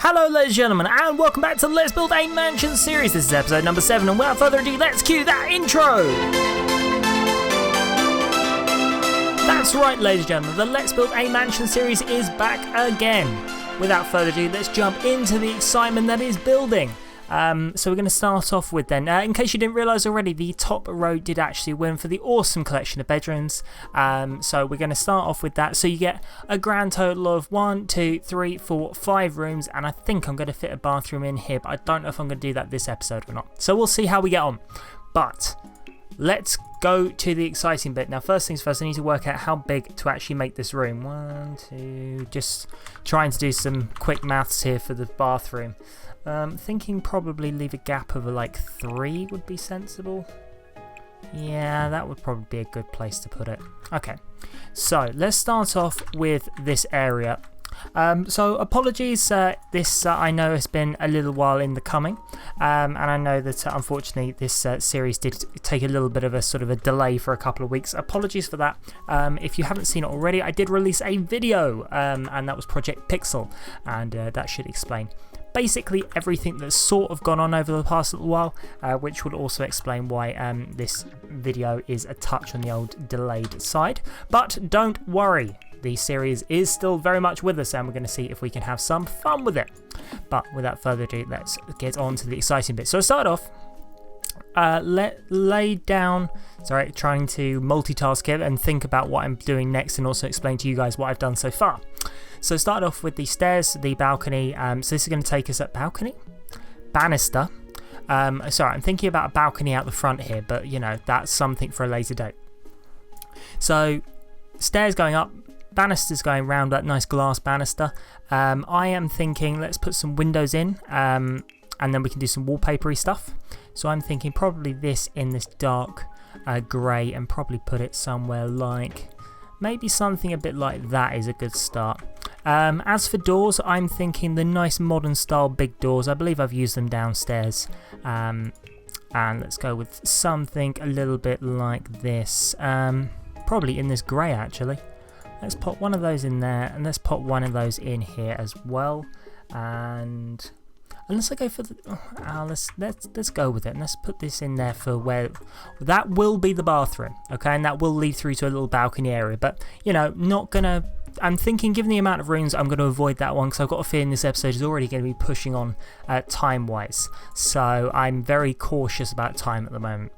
Hello ladies and gentlemen, and welcome back to the Let's Build a Mansion series. This is episode number 7, and without further ado, let's cue that intro! That's right ladies and gentlemen, the Let's Build a Mansion series is back again. Without further ado, let's jump into the excitement that is building. So we're going to start off with then, in case you didn't realise already, the top row did actually win for the awesome collection of bedrooms. So we're going to start off with that. So you get a grand total of 1, 2, 3, 4, 5 rooms, and I think I'm going to fit a bathroom in here, but I don't know if I'm going to do that this episode or not. So we'll see how we get on. But let's go to the exciting bit. Now first things first, I need to work out how big to actually make this room. 1, 2, just trying to do some quick maths here for the bathroom. Thinking probably leave a gap of like 3 would be sensible. Yeah, that would probably be a good place to put it. Okay, so let's start off with this area. So apologies, this I know has been a little while in the coming, and I know that unfortunately this series did take a little bit of a sort of a delay for a couple of weeks. Apologies for that. If you haven't seen it already, I did release a video, and that was Project Pixel, and that should explain basically everything that's sort of gone on over the past little while, which would also explain why this video is a touch on the old delayed side. But don't worry, the series is still very much with us, and we're going to see if we can have some fun with it. But without further ado, let's get on to the exciting bit. So to start off, trying to multitask here and think about what I'm doing next, and also explain to you guys what I've done so far. So start off with the stairs, the balcony. So this is going to take us up banister. Sorry, I'm thinking about a balcony out the front here, but you know, that's something for a later date. So stairs going up, banisters going round, that nice glass banister. I am thinking let's put some windows in, and then we can do some wallpapery stuff. So I'm thinking probably this in this dark grey, and probably put it somewhere like maybe something a bit like that is a good start. As for doors, I'm thinking the nice modern style big doors. I believe I've used them downstairs. And let's go with something a little bit like this. Probably in this grey actually. Let's put one of those in there, and let's put one of those in here as well. And unless I go for the, let's go with it, and let's put this in there for where that will be the bathroom, okay, and that will lead through to a little balcony area. But you know, not gonna. I'm thinking, given the amount of rooms, I'm going to avoid that one because I've got a feeling this episode is already going to be pushing on time-wise. So I'm very cautious about time at the moment.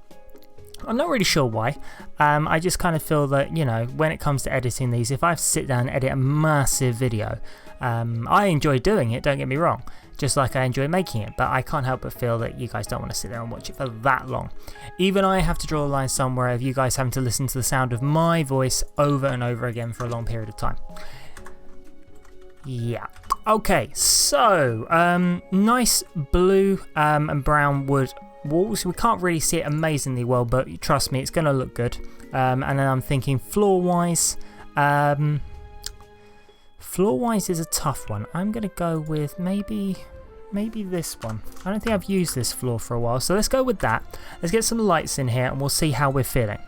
I'm not really sure why. I just kind of feel that, you know, when it comes to editing these, if I have to sit down and edit a massive video, I enjoy doing it, don't get me wrong, just like I enjoy making it, but I can't help but feel that you guys don't want to sit there and watch it for that long. Even I have to draw a line somewhere of you guys having to listen to the sound of my voice over and over again for a long period of time. Yeah. Okay, so nice blue and brown wood walls. We can't really see it amazingly well, but trust me, it's going to look good. And then I'm thinking floor-wise. Floor-wise is a tough one. I'm going to go with maybe this one. I don't think I've used this floor for a while, so let's go with that. Let's get some lights in here, and we'll see how we're feeling.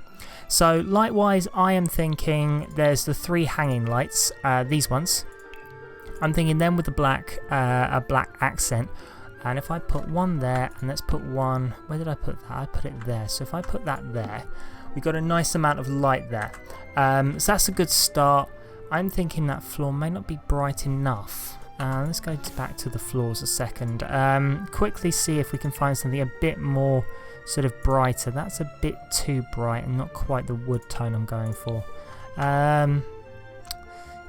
So light-wise, I am thinking there's the 3 hanging lights, these ones. I'm thinking them with the black, a black accent. And if I put one there, and let's put one, where did I put that? I put it there. So if I put that there, we've got a nice amount of light there. So that's a good start. I'm thinking that floor may not be bright enough. Let's go back to the floors a second. Quickly see if we can find something a bit more sort of brighter. That's a bit too bright and not quite the wood tone I'm going for.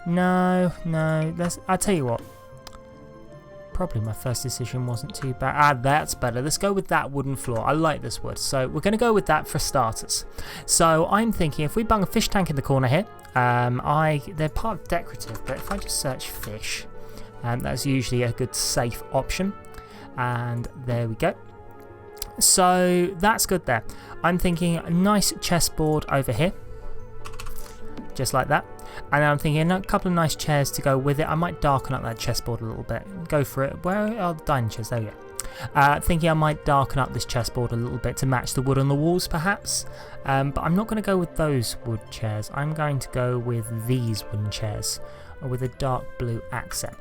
No. I'll tell you what. Probably my first decision wasn't too bad. That's better. Let's go with that wooden floor. I like this wood. So we're going to go with that for starters. So I'm thinking if we bung a fish tank in the corner here, they're part of decorative, but if I just search fish, that's usually a good safe option. And there we go. So that's good there. I'm thinking a nice chessboard over here. Just like that. And I'm thinking a couple of nice chairs to go with it. I might darken up that chessboard a little bit. Go for it. Where are the dining chairs? There we go. Thinking I might darken up this chessboard a little bit to match the wood on the walls perhaps. But I'm not going to go with those wood chairs. I'm going to go with these wooden chairs with a dark blue accent.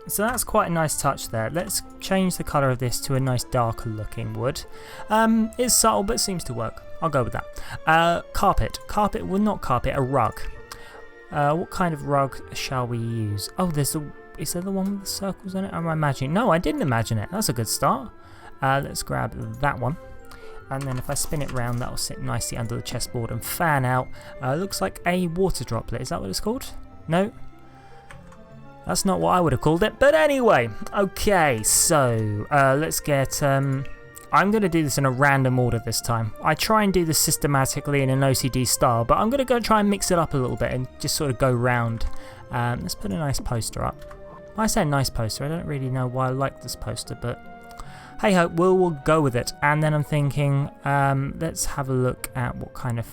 So that's quite a nice touch there. Let's change the colour of this to a nice darker looking wood. It's subtle but seems to work. I'll go with that. Carpet. Carpet, well not carpet, a rug. What kind of rug shall we use? Oh, is there the one with the circles on it? Am I imagining? No, I didn't imagine it. That's a good start. Let's grab that one. And then if I spin it round, that'll sit nicely under the chessboard and fan out. Looks like a water droplet. Is that what it's called? No? That's not what I would have called it. But anyway, okay, so let's get... I'm going to do this in a random order this time. I try and do this systematically in an OCD style, but I'm going to go try and mix it up a little bit and just sort of go round. Let's put a nice poster up. I say nice poster, I don't really know why I like this poster, but hey ho, we'll go with it. And then I'm thinking, let's have a look at what kind of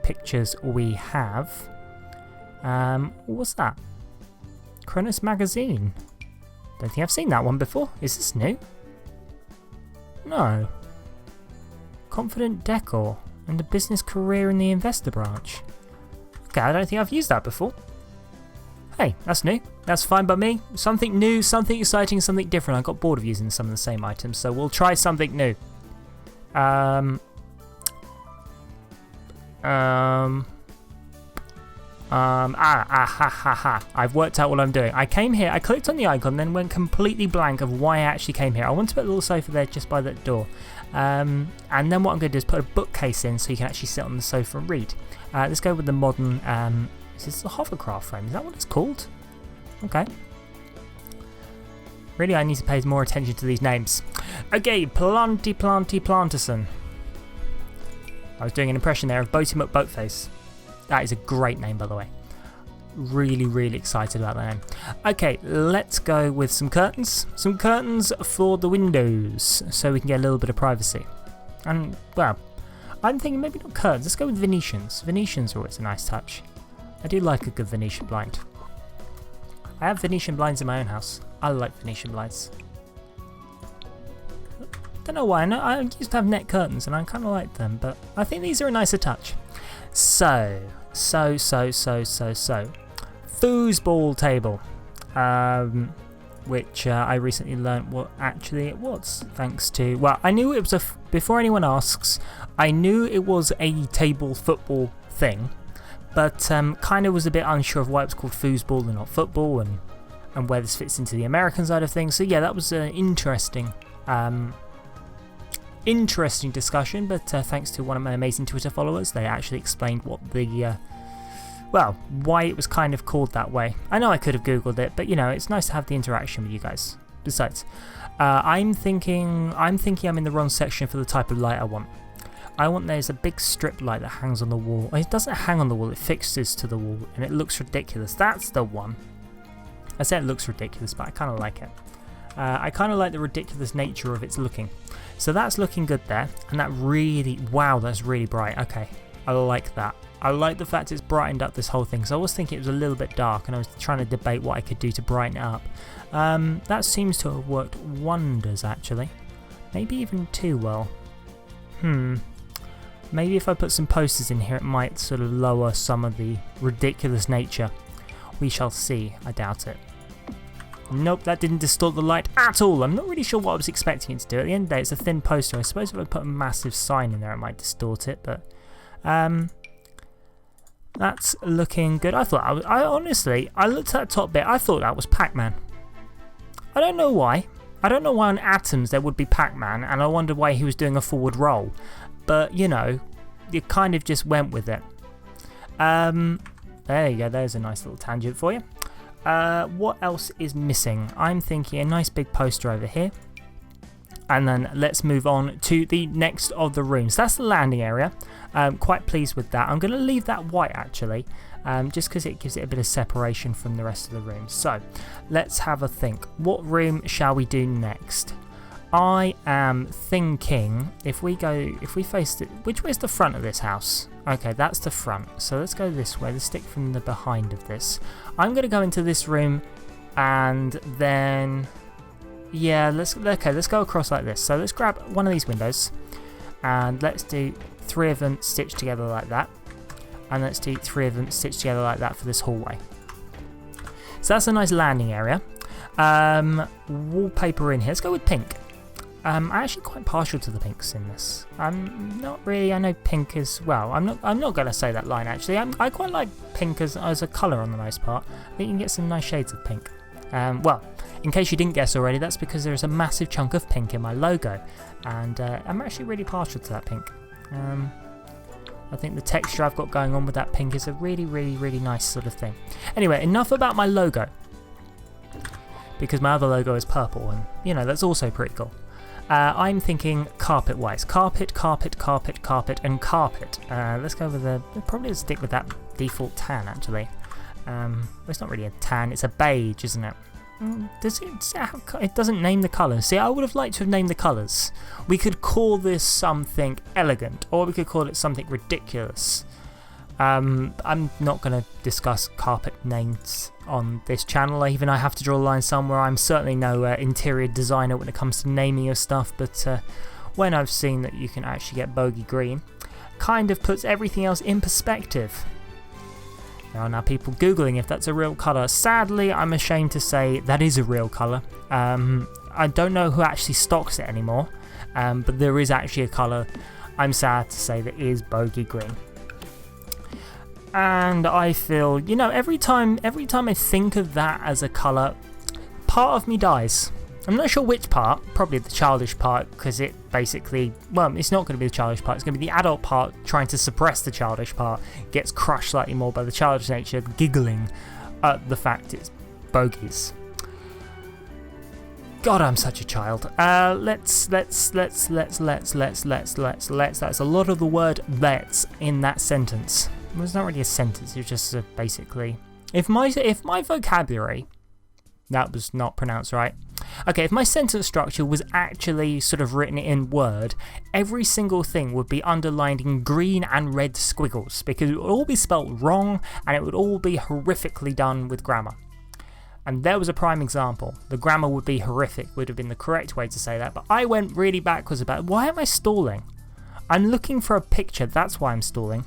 pictures we have. What's that? Kronos magazine. Don't think I've seen that one before. Is this new? No. Confident decor and a business career in the investor branch. Okay, I don't think I've used that before. Hey, that's new. That's fine by me. Something new, something exciting, something different. I got bored of using some of the same items, so we'll try something new. I've worked out what I'm doing. I came here, I clicked on the icon, then went completely blank of why I actually came here. I want to put a little sofa there just by that door. And then what I'm going to do is put a bookcase in so you can actually sit on the sofa and read. Let's go with the modern, is this the hovercraft frame? Is that what it's called? Okay. Really, I need to pay more attention to these names. Okay, Planterson. I was doing an impression there of Boaty McBoatface. That is a great name, by the way. Really, really excited about that name. Okay, let's go with some curtains. Some curtains for the windows, so we can get a little bit of privacy. And, well, I'm thinking maybe not curtains. Let's go with Venetians. Venetians are always a nice touch. I do like a good Venetian blind. I have Venetian blinds in my own house. I like Venetian blinds. Don't know why. I used to have net curtains and I kind of like them, but I think these are a nicer touch. So. Foosball table, which I recently learned what actually it was, thanks to, well, I knew it was before anyone asks, I knew it was a table football thing, but kind of was a bit unsure of why it was called foosball and not football, and where this fits into the American side of things. So yeah, that was an interesting discussion, but thanks to one of my amazing Twitter followers, they actually explained what the why it was kind of called that way. I know I could have googled it, but you know, it's nice to have the interaction with you guys. Besides, I'm thinking I'm in the wrong section for the type of light I want. There's a big strip light that hangs on the wall. It doesn't hang on the wall, it fixes to the wall and it looks ridiculous. That's the one. I said it looks ridiculous, but I kind of like it. I kind of like the ridiculous nature of its looking. So that's looking good there, and that really, wow, that's really bright. Okay, I like that. I like the fact it's brightened up this whole thing. So I was thinking it was a little bit dark, and I was trying to debate what I could do to brighten it up. That seems to have worked wonders, actually. Maybe even too well. Maybe if I put some posters in here, it might sort of lower some of the ridiculous nature. We shall see. I doubt it. Nope, that didn't distort the light at all. I'm not really sure what I was expecting it to do. At the end of the day, it's a thin poster. I suppose if I put a massive sign in there, it might distort it, but that's looking good. I thought, I honestly, I looked at that top bit, I thought that was Pac-Man. I don't know why. I don't know why on Atoms there would be Pac-Man, and I wondered why he was doing a forward roll. But, you know, you kind of just went with it. There you go, there's a nice little tangent for you. What else is missing? I'm thinking a nice big poster over here. And then let's move on to the next of the rooms. That's the landing area. Quite pleased with that. I'm going to leave that white actually, just because it gives it a bit of separation from the rest of the rooms. So let's have a think. What room shall we do next? I am thinking if we face it, which way is the front of this house? Okay, that's the front. So let's go this way. Let's stick from the behind of this. I'm going to go into this room and then, yeah, let's go across like this. So let's grab one of these windows and let's do 3 of them stitched together like that. And let's do 3 of them stitched together like that for this hallway. So that's a nice landing area. Wallpaper in here. Let's go with pink. I'm actually quite partial to the pinks in this. I'm not really. I know pink as well. I'm not going to say that line actually. I quite like pink as a colour on the most part. I think you can get some nice shades of pink. Well, in case you didn't guess already, that's because there's a massive chunk of pink in my logo, and I'm actually really partial to that pink. I think the texture I've got going on with that pink is a really, really, really nice sort of thing. Anyway, enough about my logo, because my other logo is purple, and you know that's also pretty cool. I'm thinking carpet-wise. Carpet, carpet, carpet, carpet, and carpet. Let's go with probably stick with that default tan, actually. Well, it's not really a tan, it's a beige, isn't it? It doesn't name the colours. See, I would have liked to have named the colours. We could call this something elegant, or we could call it something ridiculous. I'm not going to discuss carpet names on this channel. Even I have to draw a line somewhere. I'm certainly no interior designer when it comes to naming your stuff, but when I've seen that you can actually get bogey green, kind of puts everything else in perspective. There are now people Googling if that's a real colour. Sadly, I'm ashamed to say that is a real colour. I don't know who actually stocks it anymore, but there is actually a colour, I'm sad to say, that is bogey green. And I feel, you know, every time I think of that as a colour, part of me dies. I'm not sure which part, probably the childish part, because it basically, well, it's not going to be the childish part, it's going to be the adult part trying to suppress the childish part, gets crushed slightly more by the childish nature, giggling at the fact it's bogies. God, I'm such a child. Let's, that's a lot of the word let's in that sentence. Well, it's not really a sentence, it's just basically, if my vocabulary, that was not pronounced right. Okay, if my sentence structure was actually sort of written in Word, every single thing would be underlined in green and red squiggles, because it would all be spelt wrong and it would all be horrifically done with grammar. And there was a prime example. The grammar would be horrific, would have been the correct way to say that, but I went really backwards about it. Why am I stalling? I'm looking for a picture, that's why I'm stalling.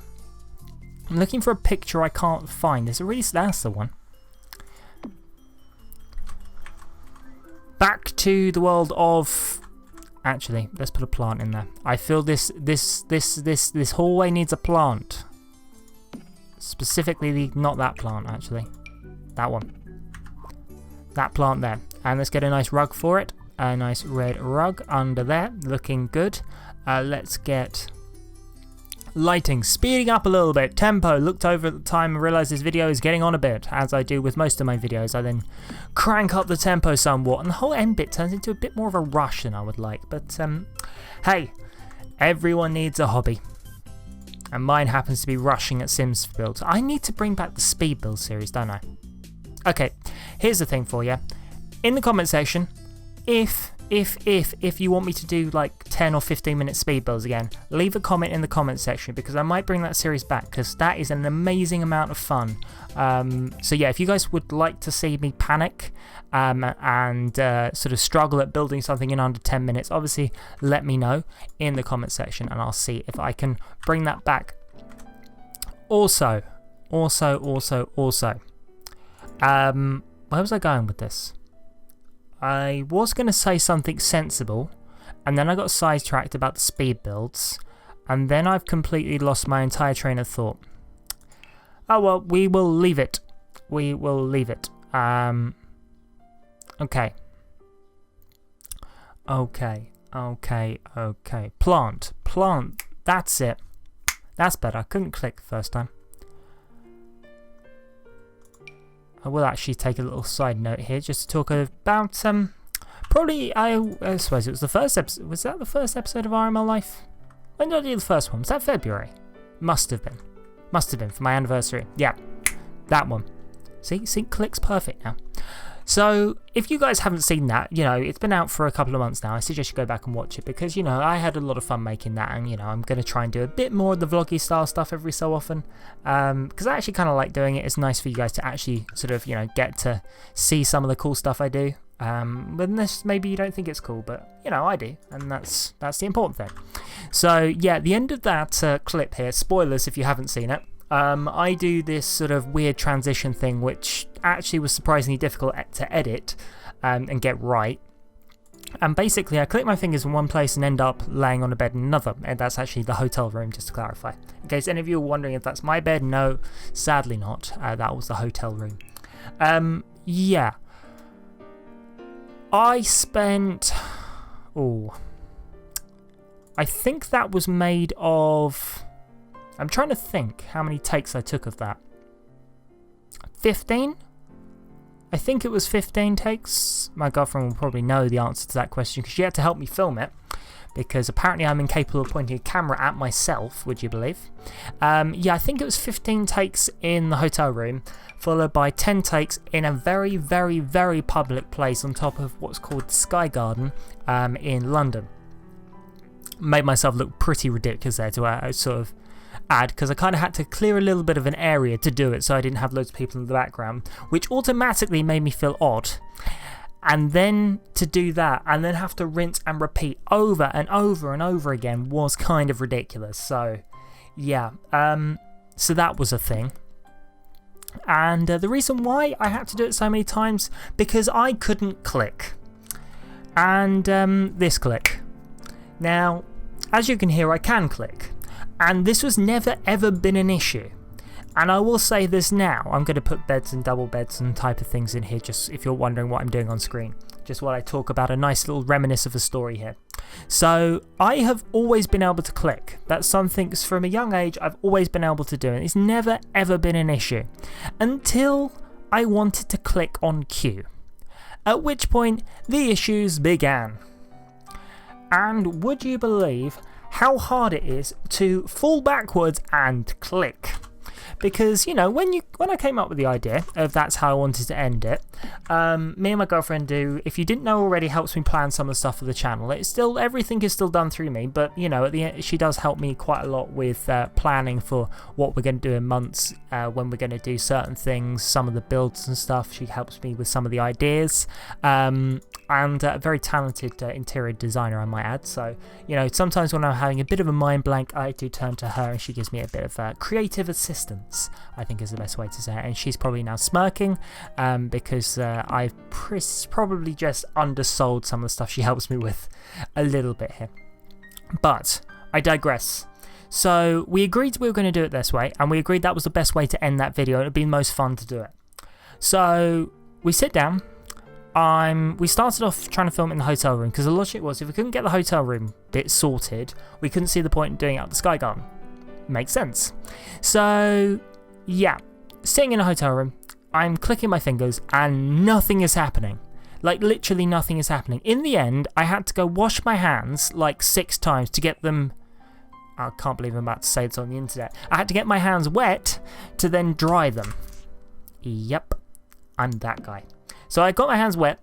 I'm looking for a picture I can't find. That's the one. Back to the world of... Actually, let's put a plant in there. I feel this hallway needs a plant. Specifically, not that plant, actually. That one. That plant there. And let's get a nice rug for it. A nice red rug under there. Looking good. Let's get... lighting, speeding up a little bit, tempo, looked over at the time and realised this video is getting on a bit, as I do with most of my videos. I then crank up the tempo somewhat and the whole end bit turns into a bit more of a rush than I would like, but hey, everyone needs a hobby, and mine happens to be rushing at Sims builds. I need to bring back the speed build series, don't I? Okay, here's the thing for you. In the comment section, if you want me to do like 10 or 15 minute speed builds again, leave a comment in the comment section, because I might bring that series back, because that is an amazing amount of fun. So yeah, if you guys would like to see me panic and sort of struggle at building something in under 10 minutes, obviously let me know in the comment section and I'll see if I can bring that back. Also, where was I going with this? I was going to say something sensible, and then I got sidetracked about the speed builds, and then I've completely lost my entire train of thought. Oh well, we will leave it. We will leave it. Okay. Plant. That's it. That's better. I couldn't click the first time. I will actually take a little side note here just to talk about probably I suppose it was the first episode. Was that the first episode of RML Life? When did I do the first one? Was that February? Must have been for my anniversary. Yeah, that one. See, clicks perfect now. So if you guys haven't seen that, you know, it's been out for a couple of months now. I suggest you go back and watch it, because, you know, I had a lot of fun making that, and, you know, I'm going to try and do a bit more of the vloggy style stuff every so often, because I actually kind of like doing it. It's nice for you guys to actually sort of, you know, get to see some of the cool stuff I do. Unless maybe you don't think it's cool, but, you know, I do, and that's the important thing. So yeah, the end of that clip here, spoilers if you haven't seen it. I do this sort of weird transition thing, which actually was surprisingly difficult to edit, and get right. And basically I click my fingers in one place and end up laying on a bed in another, and that's actually the hotel room, just to clarify. In case any of you are wondering if that's my bed, no, sadly not. That was the hotel room. Yeah. I spent... I think that was made of... I'm trying to think how many takes I took of that. 15? I think it was 15 takes. My girlfriend will probably know the answer to that question because she had to help me film it, because apparently I'm incapable of pointing a camera at myself, would you believe? Yeah, I think it was 15 takes in the hotel room, followed by 10 takes in a very, very, very public place on top of what's called the Sky Garden in London. Made myself look pretty ridiculous there to sort of add, because I kind of had to clear a little bit of an area to do it, so I didn't have loads of people in the background, which automatically made me feel odd. And then to do that and then have to rinse and repeat over and over and over again was kind of ridiculous. So yeah, so that was a thing. And the reason why I had to do it so many times, because I couldn't click. And this click. Now, as you can hear, I can click. And this was never ever been an issue. And I will say this now, I'm going to put beds and double beds and type of things in here, just if you're wondering what I'm doing on screen. Just while I talk about a nice little reminisce of a story here. So, I have always been able to click. That's something from a young age I've always been able to do. And it's never ever been an issue. Until I wanted to click on Q. At which point, the issues began. And would you believe how hard it is to fall backwards and click? Because, you know, when I came up with the idea of that's how I wanted to end it, me and my girlfriend do, if you didn't know already, helps me plan some of the stuff for the channel. It's still, everything is still done through me, but, you know, at the end, she does help me quite a lot with planning for what we're going to do in months, when we're going to do certain things, some of the builds and stuff. She helps me with some of the ideas, and a very talented interior designer, I might add. So, you know, sometimes when I'm having a bit of a mind blank, I do turn to her and she gives me a bit of creative assistance, I think is the best way to say it. And she's probably now smirking because I've probably just undersold some of the stuff she helps me with a little bit here. But I digress. So we agreed we were going to do it this way, and we agreed that was the best way to end that video. It would be the most fun to do it. So we sit down. We started off trying to film it in the hotel room, because the logic was if we couldn't get the hotel room bit sorted, we couldn't see the point in doing it at the Sky Garden. Makes sense. So yeah, sitting in a hotel room, I'm clicking my fingers and nothing is happening. Like literally nothing is happening. In the end, I had to go wash my hands like 6 times to get them... I can't believe I'm about to say this on the internet. I had to get my hands wet to then dry them. Yep, I'm that guy. So I got my hands wet,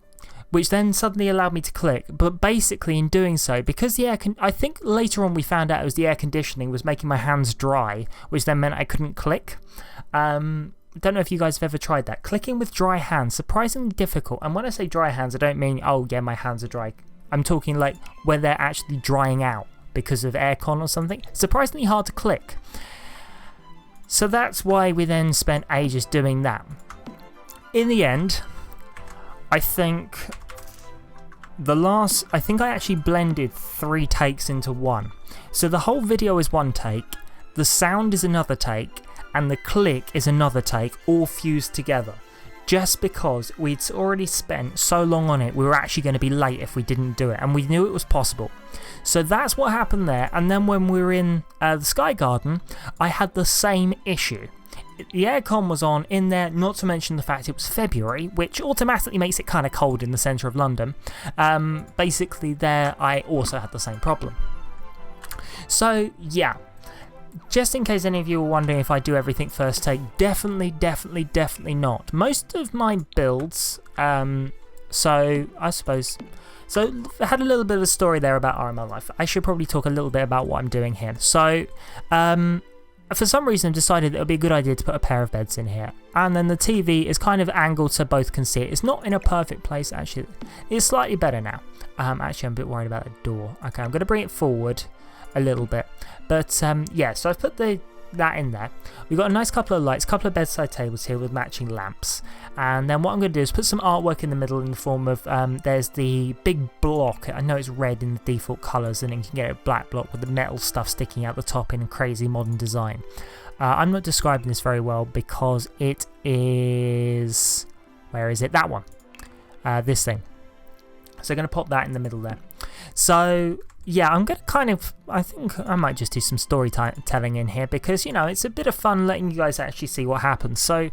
which then suddenly allowed me to click. But basically in doing so, because the I think later on we found out it was the air conditioning was making my hands dry, which then meant I couldn't click. Don't know if you guys have ever tried that. Clicking with dry hands, surprisingly difficult. And when I say dry hands, I don't mean, oh yeah, my hands are dry. I'm talking like where they're actually drying out because of aircon or something. Surprisingly hard to click. So that's why we then spent ages doing that. In the end, I think I actually blended 3 takes into one. So the whole video is 1 take, the sound is another take, and the click is another take, all fused together. Just because we'd already spent so long on it, we were actually going to be late if we didn't do it, and we knew it was possible. So that's what happened there, and then when we were in the Sky Garden, I had the same issue. The aircon was on in there, not to mention the fact it was February, which automatically makes it kind of cold in the centre of London. Basically there I also had the same problem. So yeah, just in case any of you were wondering if I do everything first take, definitely not. Most of my builds, so I suppose... So I had a little bit of a story there about RML Life. I should probably talk a little bit about what I'm doing here. So, for some reason I've decided it would be a good idea to put a pair of beds in here. And then the TV is kind of angled so both can see it. It's not in a perfect place actually. It's slightly better now. Actually I'm a bit worried about the door. Okay, I'm going to bring it forward a little bit. But yeah, so I've put the that in there. We've got a nice couple of lights, couple of bedside tables here with matching lamps. And then what I'm going to do is put some artwork in the middle in the form of, there's the big block. I know it's red in the default colours, and then you can get a black block with the metal stuff sticking out the top in a crazy modern design. I'm not describing this very well because it is... Where is it? That one. This thing. So I'm going to pop that in the middle there. So... yeah, I'm going to I think I might just do some storytelling in here because, you know, it's a bit of fun letting you guys actually see what happens. So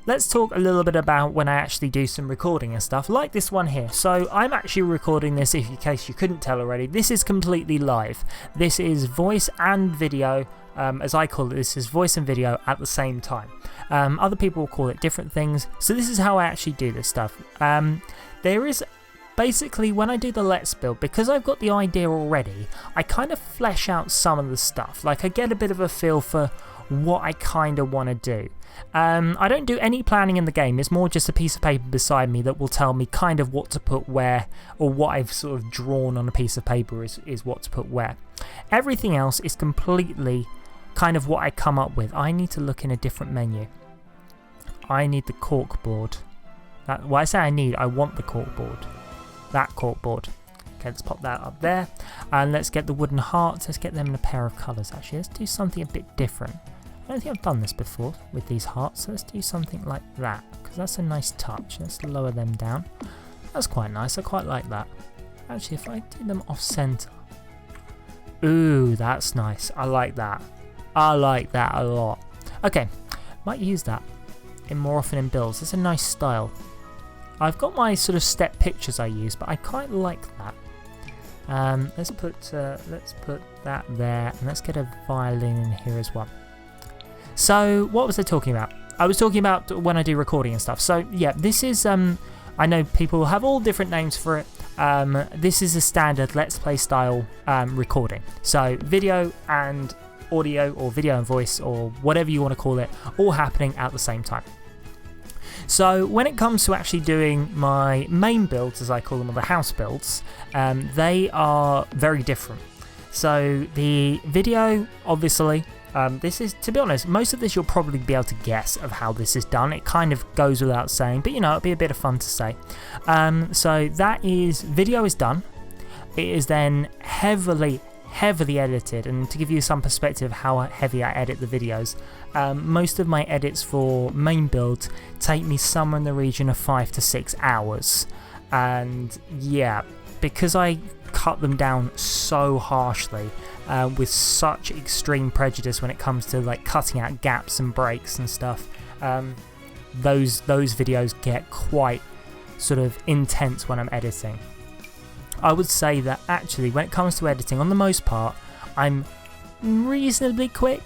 let's talk a little bit about when I actually do some recording and stuff, like this one here. So I'm actually recording this, in case you couldn't tell already. This is completely live. This is voice and video, as I call it. This is voice and video at the same time. Other people will call it different things. So this is how I actually do this stuff. There is... Basically, when I do the Let's Build, because I've got the idea already, I kind of flesh out some of the stuff. Like, I get a bit of a feel for what I kind of want to do. I don't do any planning in the game. It's more just a piece of paper beside me that will tell me kind of what to put where, or what I've sort of drawn on a piece of paper is what to put where. Everything else is completely kind of what I come up with. I need to look in a different menu. I need the corkboard. Well, I say I want the corkboard. That corkboard. Okay, let's pop that up there. And let's get the wooden hearts. Let's get them in a pair of colours, actually. Let's do something a bit different. I don't think I've done this before with these hearts, so let's do something like that, because that's a nice touch. Let's lower them down. That's quite nice. I quite like that. Actually, if I do them off-centre. Ooh, that's nice. I like that. I like that a lot. Okay, might use that more often in builds. It's a nice style. I've got my sort of step pictures I use, but I quite like that. Let's put that there, and let's get a violin in here as well. So what was I talking about? I was talking about when I do recording and stuff. So yeah, this is I know people have all different names for it. This is a standard Let's Play style recording. So video and audio, or video and voice, or whatever you want to call it, all happening at the same time. So when it comes to actually doing my main builds, as I call them, or the house builds, they are very different. So the video, obviously, this is, to be honest, most of this you'll probably be able to guess of how this is done. It kind of goes without saying, but you know, it'll be a bit of fun to say. So that is, video is done. It is then heavily edited, and to give you some perspective how heavy I edit the videos, most of my edits for main builds take me somewhere in the region of 5 to 6 hours, and yeah, because I cut them down so harshly, with such extreme prejudice when it comes to like cutting out gaps and breaks and stuff, those videos get quite sort of intense when I'm editing. I would say that actually when it comes to editing, on the most part, I'm reasonably quick.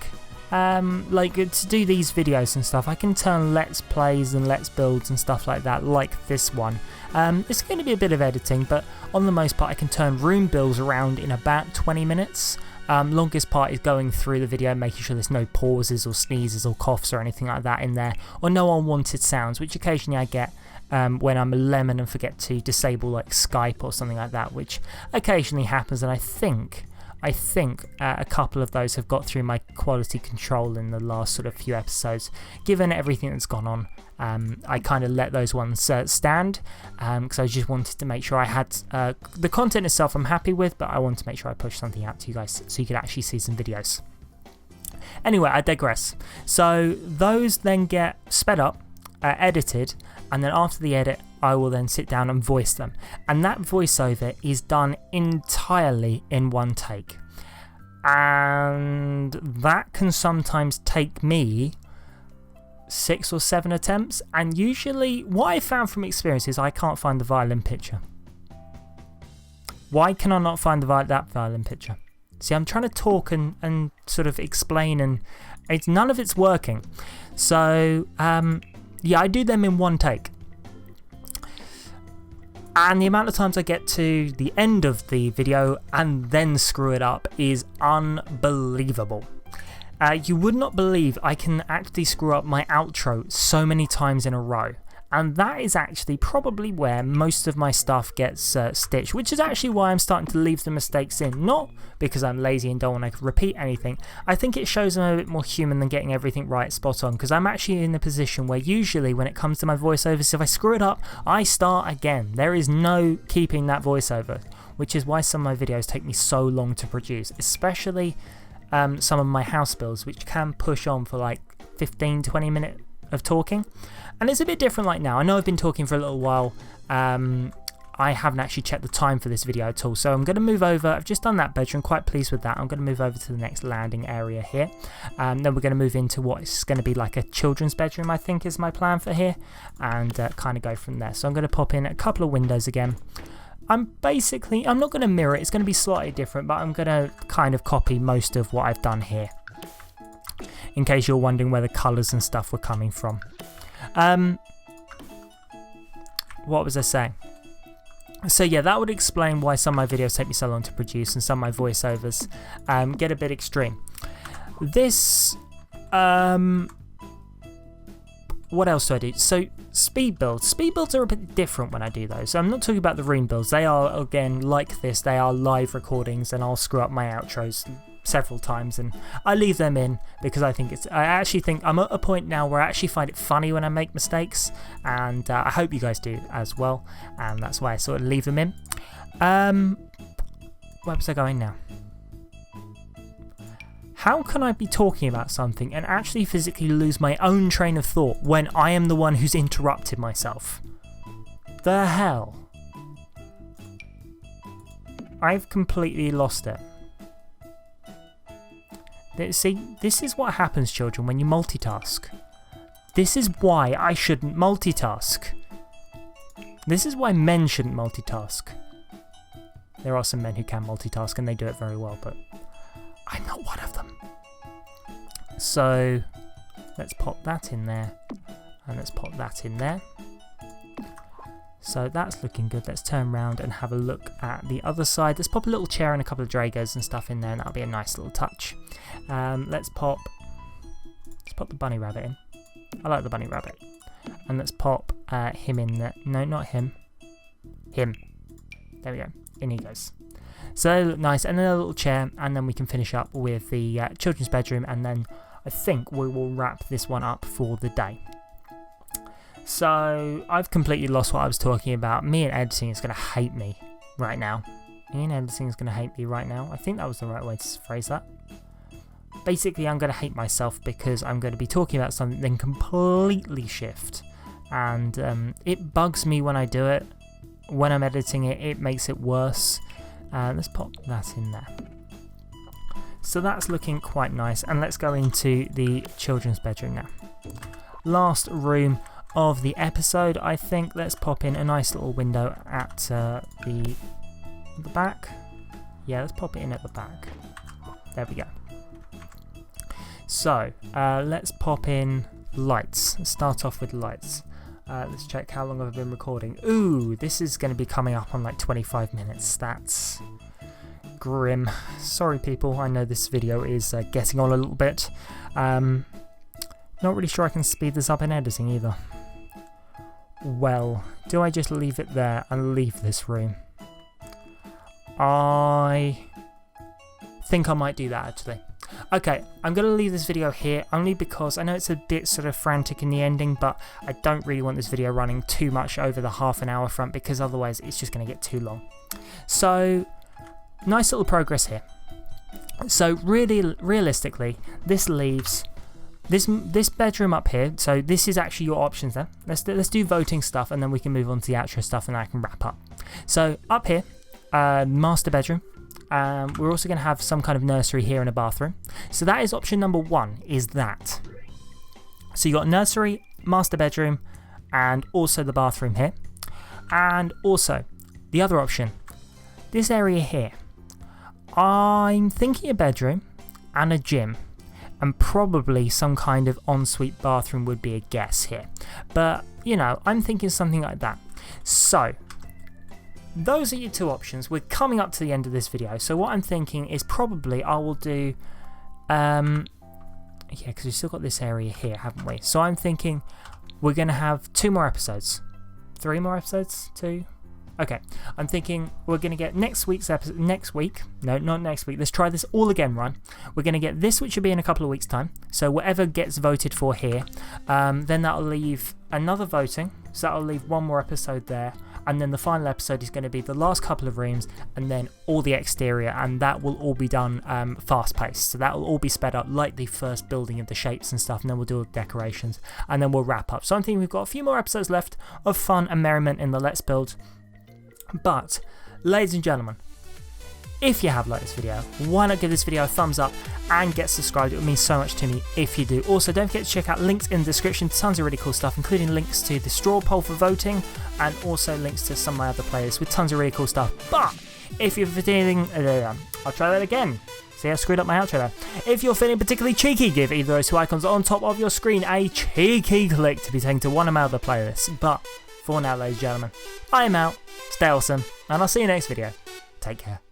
Like to do these videos and stuff, I can turn Let's Plays and Let's Builds and stuff like that, like this one. It's going to be a bit of editing, but on the most part I can turn room builds around in about 20 minutes. Longest part is going through the video, making sure there's no pauses or sneezes or coughs or anything like that in there, or no unwanted sounds, which occasionally I get when I'm a lemon and forget to disable like Skype or something like that, which occasionally happens, and I think a couple of those have got through my quality control in the last sort of few episodes. Given everything that's gone on, I kind of let those ones stand, because I just wanted to make sure I had the content itself I'm happy with, but I wanted to make sure I pushed something out to you guys so you could actually see some videos. Anyway, I digress. So those then get sped up, edited, and then after the edit I will then sit down and voice them, and that voiceover is done entirely in one take, and that can sometimes take me 6 or 7 attempts. And usually what I found from experience is I can't find the violin picture. Why can I not find that violin picture? See, I'm trying to talk and sort of explain, and none of it's working. So yeah, I do them in one take. And the amount of times I get to the end of the video and then screw it up is unbelievable. You would not believe I can actually screw up my outro so many times in a row. and that is actually probably where most of my stuff gets stitched, which is actually why I'm starting to leave the mistakes in. Not because I'm lazy and don't want to repeat anything. I think it shows I'm a bit more human than getting everything right spot on, because I'm actually in a position where usually when it comes to my voiceovers, if I screw it up, I start again. There is no keeping that voiceover, which is why some of my videos take me so long to produce, especially some of my house builds, which can push on for like 15-20 minutes of talking. And it's a bit different like now. I know I've been talking for a little while. I haven't actually checked the time for this video at all, so I'm going to move over. I've just done that bedroom, quite pleased with that. I'm going to move over to the next landing area here. Then we're going to move into what is going to be like a children's bedroom, I think is my plan for here, and kind of go from there. So I'm going to pop in a couple of windows again. I'm not going to mirror it, it's going to be slightly different, but I'm going to kind of copy most of what I've done here, in case you're wondering where the colours and stuff were coming from. What was I saying? So yeah, that would explain why some of my videos take me so long to produce and some of my voiceovers get a bit extreme. This, what else do I do? So speed builds. Speed builds are a bit different when I do those. So I'm not talking about the room builds. They are, again, like this. They are live recordings, and I'll screw up my outros several times, and I leave them in because I actually think I'm at a point now where I actually find it funny when I make mistakes, and I hope you guys do as well, and that's why I sort of leave them in. Where was I going now? How can I be talking about something and actually physically lose my own train of thought when I am the one who's interrupted myself? The hell? I've completely lost it. See, this is what happens, children, when you multitask. This is why I shouldn't multitask. This is why men shouldn't multitask. There are some men who can multitask and they do it very well, but I'm not one of them. So let's pop that in there, and let's pop that in there. So that's looking good. Let's turn around and have a look at the other side. Let's pop a little chair and a couple of Dragos and stuff in there, and that'll be a nice little touch. Let's pop the bunny rabbit in. I like the bunny rabbit. And let's pop him in there. No, not him. Him. There we go. In he goes. So they look nice, and then a little chair, and then we can finish up with the children's bedroom, and then I think we will wrap this one up for the day. So I've completely lost what I was talking about. Me and editing is going to hate me right now. Me and editing is going to hate me right now. I think that was the right way to phrase that. Basically, I'm going to hate myself because I'm going to be talking about something then completely shift. And it bugs me when I do it. When I'm editing it, it makes it worse. Let's pop that in there. So that's looking quite nice. And let's go into the children's bedroom now. Last room of the episode, I think. Let's pop in a nice little window at the back. Yeah, let's pop it in at the back. There we go. So let's pop in lights. Let's start off with lights. Let's check how long I've been recording. Ooh, this is going to be coming up on like 25 minutes. That's grim. Sorry people, I know this video is getting on a little bit. Not really sure I can speed this up in editing either. Well, do I just leave it there and leave this room? I think I might do that actually. Okay, I'm going to leave this video here only because I know it's a bit sort of frantic in the ending, but I don't really want this video running too much over the half an hour front because otherwise it's just going to get too long. So, nice little progress here. So really, realistically, this leaves this bedroom up here. So this is actually your options then. Let's do voting stuff and then we can move on to the outro stuff and I can wrap up. So up here, master bedroom. We're also going to have some kind of nursery here and a bathroom. So that is option number 1, is that. So you got nursery, master bedroom, and also the bathroom here. And also, the other option, this area here. I'm thinking a bedroom and a gym. And probably some kind of ensuite bathroom would be a guess here. But, you know, I'm thinking something like that. So, those are your 2 options. We're coming up to the end of this video, so what I'm thinking is probably I will do, yeah, because we've still got this area here, haven't we? So I'm thinking we're going to have 2 more episodes. 3 more episodes? 2? Okay, I'm thinking we're going to get next week's episode. Next week? No, not next week. Let's try this all again, run. We're going to get this, which will be in a couple of weeks' time. So whatever gets voted for here, then that'll leave another voting. So that'll leave 1 more episode there. And then the final episode is going to be the last couple of rooms and then all the exterior. And that will all be done fast paced. So that will all be sped up like the first building of the shapes and stuff. And then we'll do all the decorations. And then we'll wrap up. So I'm thinking we've got a few more episodes left of fun and merriment in the Let's Build. But, ladies and gentlemen, if you have liked this video, why not give this video a thumbs up and get subscribed? It would mean so much to me if you do. Also, don't forget to check out links in the description, tons of really cool stuff, including links to the straw poll for voting, and also links to some of my other playlists with tons of really cool stuff. But, if you're feeling... I'll try that again. See, I screwed up my outro there. If you're feeling particularly cheeky, give either of those 2 icons on top of your screen a cheeky click to be taken to one of my other playlists. But, for now, ladies and gentlemen, I'm out. Stay awesome, and I'll see you next video. Take care.